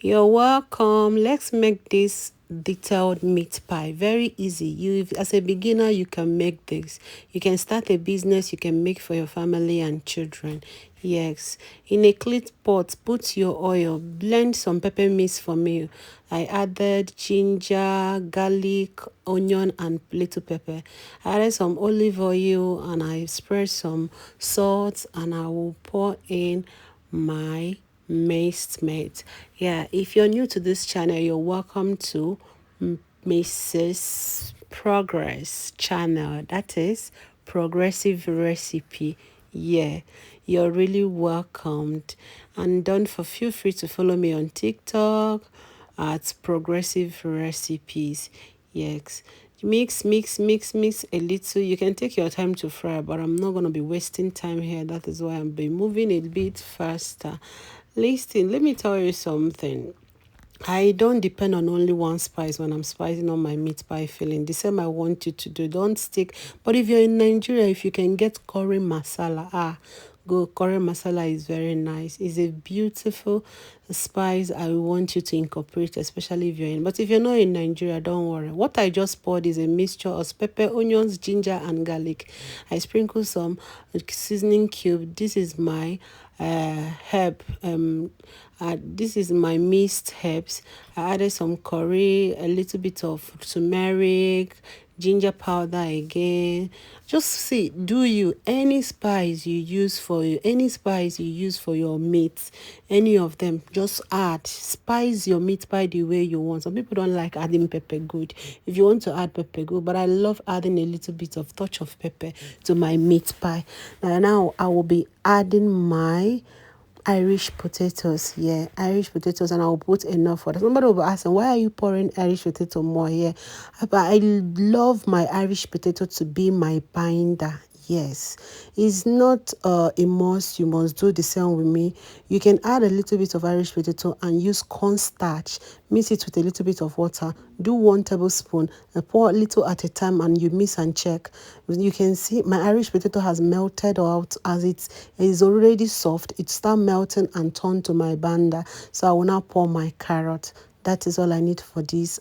You're welcome. Let's make this detailed meat pie. Very easy. You, as a beginner, you can make this. You can start a business you can make for your family and children. Yes. In a clean pot, put your oil. Blend some pepper mix for me. I added ginger, garlic, onion, and little pepper. I added some olive oil and I spread some salt, and I will pour in my Maced Mate. Yeah, if you're new to this channel, you're welcome to Mrs. Progress channel. That is Progressive Recipe. Yeah, you're really welcomed. And don't feel free to follow me on TikTok at Progressive Recipes. Yes. Mix a little. You can take your time to fry, but I'm not going to be wasting time here. That is why I'm be moving a bit faster. Listen, let me tell you something. I don't depend on only one spice when I'm spicing on my meat pie filling. The same I want you to do. Don't stick. But if you're in Nigeria, if you can get curry masala, go. Curry masala is very nice. It's a beautiful spice I want you to incorporate, especially if you're in. But if you're not in Nigeria, don't worry. What I just poured is a mixture of pepper, onions, ginger, and garlic. I sprinkle some seasoning cube. This is my herb. This is my mixed herbs. I added some curry, a little bit of turmeric, ginger powder again. Just see, do you any spice you use for you, any spice you use for your meat, any of them, just add. Spice your meat pie the way you want. Some people don't like adding pepper good. If you want to add pepper good, but I love adding a little bit of touch of pepper to my meat pie. Now I will be adding my Irish potatoes. Yeah, Irish potatoes, and I'll put enough for that. Somebody will be asking, why are you pouring Irish potato more here? But I love my Irish potato to be my binder. Yes, it's not a must. You must do the same with me. You can add a little bit of Irish potato and use cornstarch. Mix it with a little bit of water. Do 1 tablespoon and pour a little at a time, and you mix and check. You can see my Irish potato has melted out. As it is already soft, it start melting and turn to my bander. So I will now pour my carrot. That is all I need for this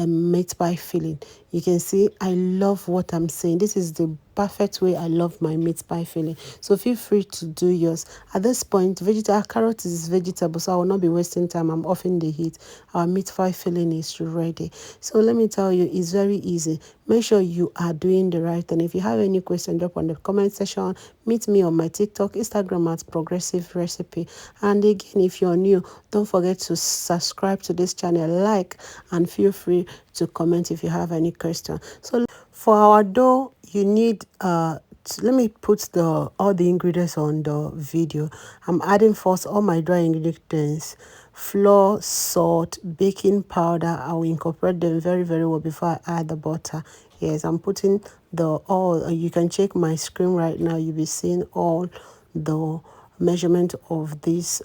meat pie filling. You can see I love what I'm saying. This is the perfect way I love my meat pie filling. So feel free to do yours. At this point, carrot is vegetable, so I will not be wasting time. I'm offing the heat. Our meat pie filling is ready. So let me tell you, it's very easy. Make sure you are doing the right thing. If you have any question, drop on the comment section. Meet me on my TikTok, Instagram at Progressive Recipe. And again, if you're new, don't forget to subscribe to this channel, like, and feel free to comment if you have any question. So for our dough, you need let me put all the ingredients on the video. I'm adding first all my dry ingredients: flour, salt, baking powder. I will incorporate them very well before I add the butter. Yes, I'm putting all. You can check my screen right now. You'll be seeing all the measurement of this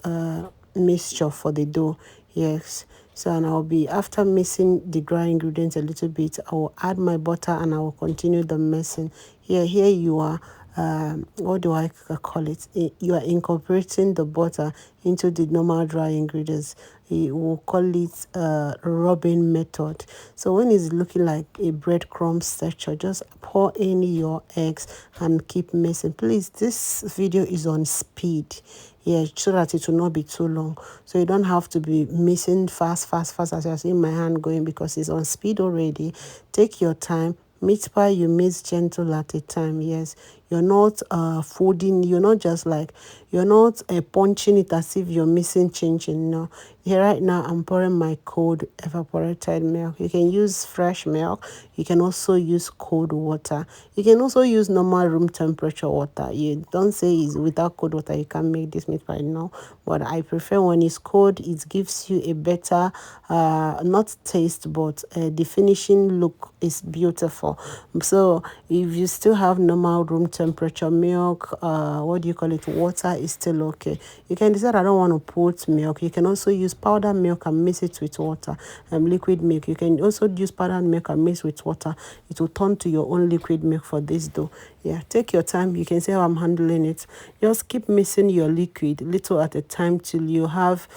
mixture for the dough. Yes, so and I'll be, after mixing the dry ingredients a little bit, I will add my butter and I will continue the mixing. Here you are. What do I call it? You are incorporating the butter into the normal dry ingredients. We'll call it rubbing method. So when it's looking like a breadcrumb texture, just pour in your eggs and keep mixing. Please, this video is on speed. Yeah, so that it will not be too long. So you don't have to be mixing fast as you're seeing my hand going, because it's on speed already. Take your time. Meat pie, you mix gentle at a time. Yes, you're not folding. You're not just like, you're not punching it as if you're missing changing. No. Here right now, I'm pouring my cold evaporated milk. You can use fresh milk. You can also use cold water. You can also use normal room temperature water. You don't say it's without cold water you can make this meat pie. No, but I prefer when it's cold. It gives you a better, not taste, but the finishing look is beautiful. So if you still have normal room temperature milk, what do you call it, water, is still okay. You can decide I don't want to put milk. You can also use powdered milk and mix it with water. Liquid milk, you can also use powdered milk and mix with water. It will turn to your own liquid milk for this dough. Yeah, take your time. You can see how I'm handling it. Just keep mixing your liquid little at a time till you have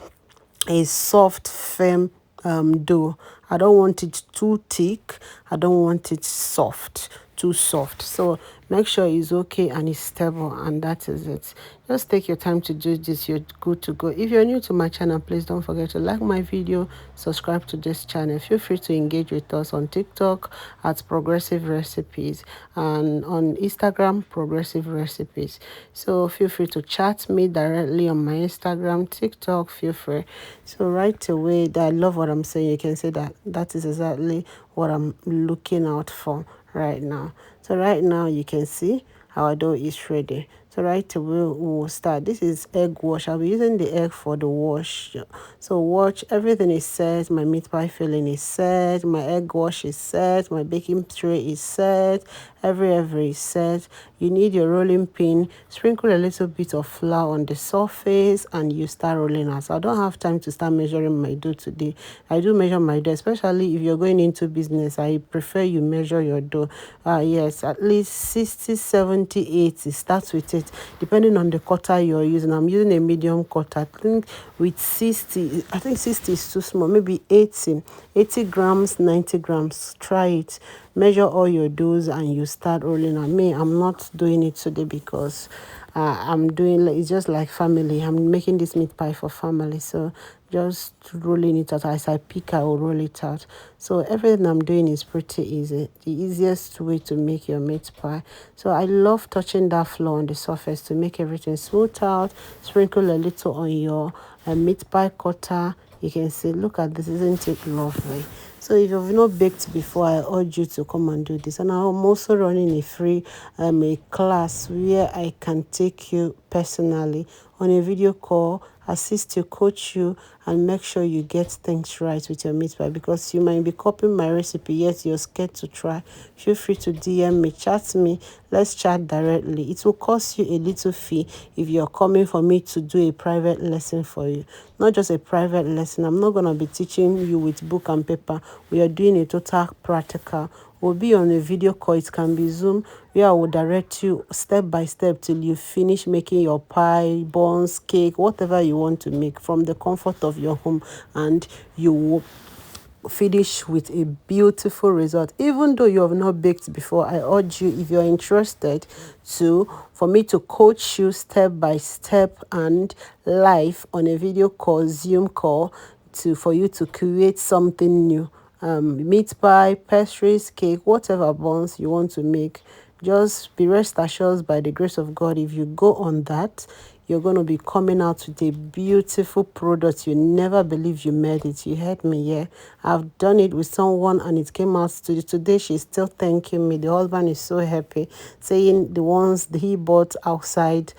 a soft, firm dough. I don't want it too thick. I don't want it soft, too soft. So make sure it's okay and it's stable, and that is it. Just take your time to do this. You're good to go. If you're new to my channel, please don't forget to like my video, subscribe to this channel. Feel free to engage with us on TikTok at Progressive Recipes and on Instagram, Progressive Recipes. So feel free to chat me directly on my Instagram, TikTok. Feel free. So right away, I love what I'm saying. You can say that that is exactly what I'm looking out for right now. So right now you can see our dough is ready. So right away we will start. This is egg wash. I'll be using the egg for the wash. So watch, everything is set. My meat pie filling is set. My egg wash is set. My baking tray is set. Every is set. You need your rolling pin. Sprinkle a little bit of flour on the surface and you start rolling out. So I don't have time to start measuring my dough today. I do measure my dough, especially if you're going into business. I prefer you measure your dough. Yes, at least 60, 70, 80. Start with it, depending on the cutter you're using. I'm using a medium cutter. I think with 60, I think 60 is too small. Maybe 80, 80 grams, 90 grams. Try it. Measure all your doughs and you start rolling. On me, I'm not doing it today because I'm doing, it's just like family. I'm making this meat pie for family. So just rolling it out. As I pick, I will roll it out. So everything I'm doing is pretty easy. The easiest way to make your meat pie. So I love touching that flour on the surface to make everything smooth out. Sprinkle a little on your meat pie cutter. You can see, look at this, isn't it lovely? So if you've not baked before, I urge you to come and do this. And I'm also running a free a class where I can take you personally on a video call, assist you, coach you, and make sure you get things right with your meat pie, because you might be copying my recipe yet you're scared to try. Feel free to DM me, chat me, let's chat directly. It will cost you a little fee if you're coming for me to do a private lesson for you. Not just a private lesson. I'm not going to be teaching you with book and paper. We are doing a total practical. We'll be on a video call. It can be Zoom, where I will direct you step by step till you finish making your pie, buns, cake, whatever you want to make from the comfort of your home, and you will finish with a beautiful result. Even though you have not baked before, I urge you, if you're interested, for me to coach you step by step and live on a video call, Zoom call, for you to create something new. Meat pie, pastries, cake, whatever buns you want to make. Just be rest assured, by the grace of God, if you go on that, you're going to be coming out with a beautiful product. You never believe you made it. You heard me, yeah? I've done it with someone and it came out today. She's still thanking me. The husband is so happy, saying the ones that he bought outside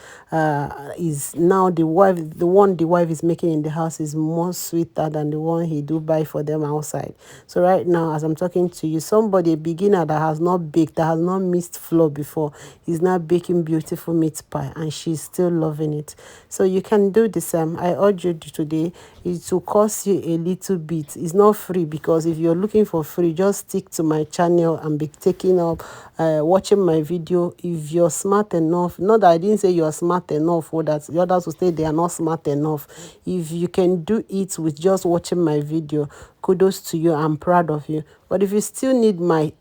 is now the one the wife is making in the house is more sweeter than the one he do buy for them outside. So right now, as I'm talking to you, somebody, a beginner that has not baked, that has not mixed flour before, is now baking beautiful meat pie and she's still loving it. So you can do the same. I urge you today. It will cost you a little bit. It's not free, because if you're looking for free, just stick to my channel and be taking up watching my video. If you're smart enough, not that I didn't say you're smart enough or that the others will say they are not smart enough. If you can do it with just watching my video, kudos to you. I'm proud of you. But if you still need my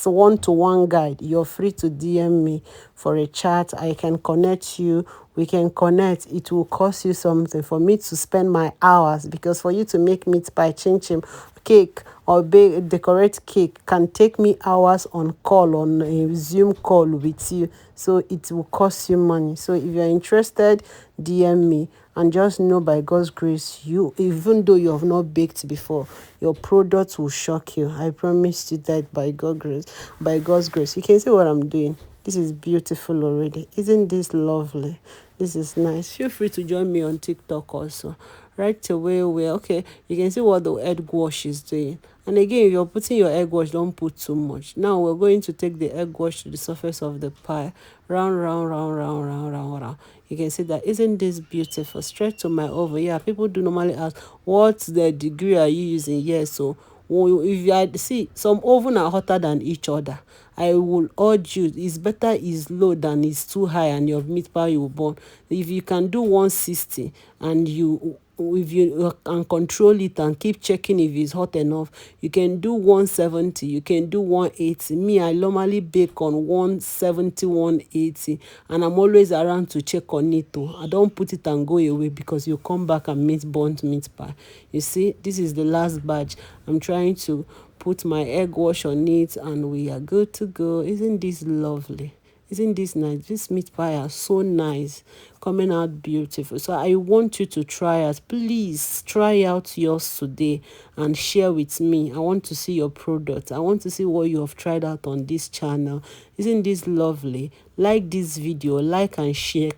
one-to-one guide, you're free to DM me for a chat. I can connect you. We can connect. It will cost you something for me to spend my hours, because for you to make meat pie, chin chin, cake, or decorate cake can take me hours on call, on a Zoom call with you. So it will cost you money. So if you're interested, DM me, and just know, by God's grace, you, even though you have not baked before, your product will shock you. I promise you that, by God's grace. By God's grace. You can see what I'm doing. This is beautiful already. Isn't this lovely? This is nice. Feel free to join me on TikTok also. Right away, okay, you can see what the egg wash is doing. And again, if you're putting your egg wash, don't put too much. Now we're going to take the egg wash to the surface of the pie. Round, round, round, round, round, round, round. You can see that. Isn't this beautiful? Straight to my oven. Yeah, people do normally ask, what's the degree are you using? Yes, so if you see, some oven are hotter than each other. I will urge you, it's better is low than is too high and your meat pie will burn. If you can do 160 and you if you can control it and keep checking if it's hot enough, you can do 170, you can do 180. Me, I normally bake on 170, 180, and I'm always around to check on it too. I don't put it and go away because you come back and meet burnt meat pie. You see, this is the last batch. I'm trying to put my egg wash on it and we are good to go. Isn't this lovely? Isn't this nice? This meat pie are so nice, coming out beautiful. So I want you to try it. Please try out yours today and share with me. I want to see your product. I want to see what you have tried out on this channel. Isn't this lovely? Like this video, like and share.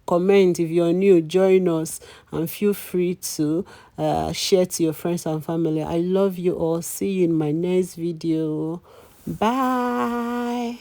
Comment if you're new, join us, and feel free to share to your friends and family. I love you all. See you in my next video. Bye.